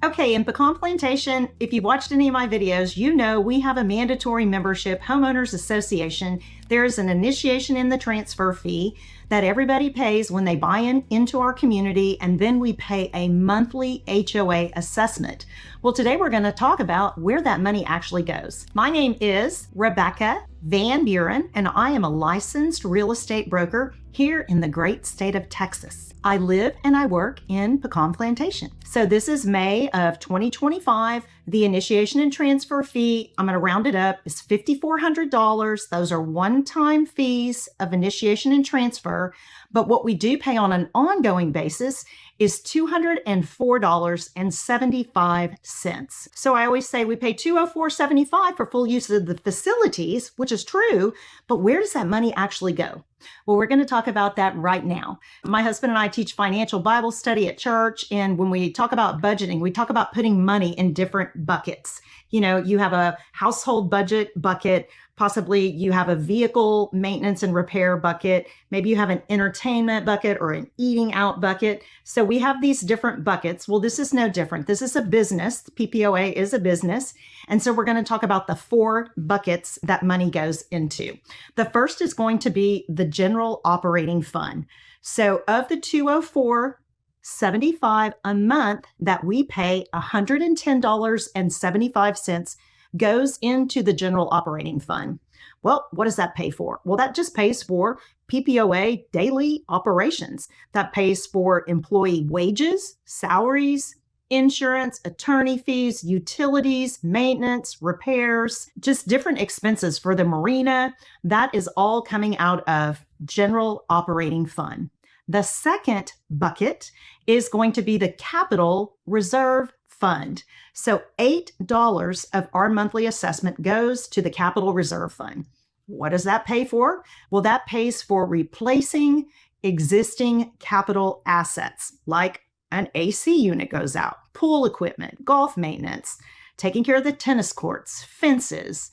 Okay, in Pecan Plantation, if you've watched any of my videos, you know we have a mandatory membership, Homeowners Association. There is an initiation in the transfer fee that everybody pays when they buy into our community, and then we pay a monthly HOA assessment. Well, today we're going to talk about where that money actually goes. My name is Rebecca Van Buren, and I am a licensed real estate broker here in the great state of Texas. I live and I work in Pecan Plantation. So this is May of 2025. The initiation and transfer fee, I'm going to round it up, is $5,400. Those are one-time fees of initiation and transfer. But what we do pay on an ongoing basis is $204.75. So I always say we pay $204.75 for full use of the facilities, which is true, but where does that money actually go? Well, we're going to talk about that right now. My husband and I teach financial Bible study at church, and when we talk about budgeting, we talk about putting money in different buckets. You know, you have a household budget bucket, possibly you have a vehicle maintenance and repair bucket, maybe you have an entertainment bucket or an eating out bucket. So we have these different buckets. Well, this is no different. This is a business. PPOA is a business. And so we're going to talk about the 4 buckets that money goes into. The first is going to be the general operating fund. So of the $204.75 a month that we pay, $110.75 goes into the general operating fund. Well, what does that pay for? Well, that just pays for PPOA daily operations. That pays for employee wages, salaries, insurance, attorney fees, utilities, maintenance, repairs, just different expenses for the marina. That is all coming out of general operating fund. The second bucket is going to be the capital reserve fund. So $8 of our monthly assessment goes to the capital reserve fund. What does that pay for? Well, that pays for replacing existing capital assets, like an AC unit goes out, pool equipment, golf maintenance, taking care of the tennis courts, fences,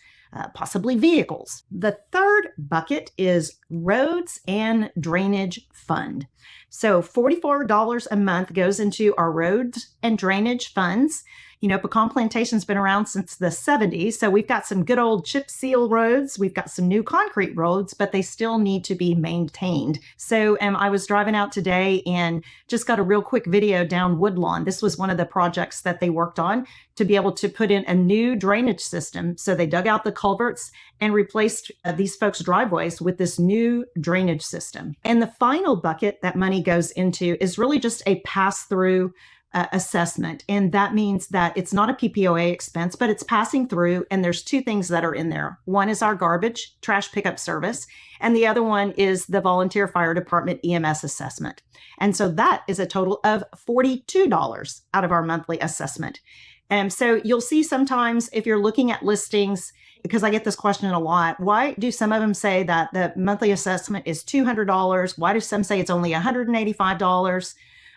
possibly vehicles. The third bucket is roads and drainage fund. So $44 a month goes into our roads and drainage funds. You know, Pecan Plantation's been around since the 70s, so we've got some good old chip seal roads. We've got some new concrete roads, but they still need to be maintained. So I was driving out today and just got a real quick video down Woodlawn. This was one of the projects that they worked on to be able to put in a new drainage system. So they dug out the culverts and replaced these folks' driveways with this new drainage system. And the final bucket that money goes into is really just a pass-through assessment. And that means that it's not a PPOA expense, but it's passing through. And there's 2 things that are in there. One is our garbage trash pickup service. And the other one is the volunteer fire department EMS assessment. And so that is a total of $42 out of our monthly assessment. And so you'll see sometimes if you're looking at listings, because I get this question a lot, why do some of them say that the monthly assessment is $200? Why do some say it's only $185?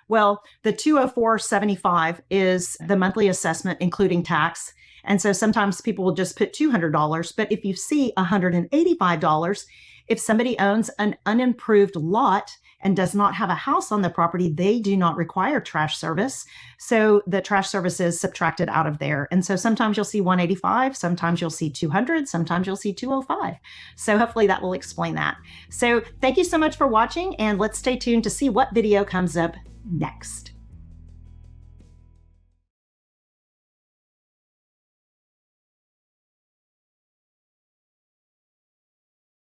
Well, the $204.75 is the monthly assessment, including tax. And so sometimes people will just put $200. But if you see $185, if somebody owns an unimproved lot and does not have a house on the property, they do not require trash service. So the trash service is subtracted out of there. And so sometimes you'll see $185, sometimes you'll see $200, sometimes you'll see $205. So hopefully that will explain that. So thank you so much for watching, and let's stay tuned to see what video comes up next.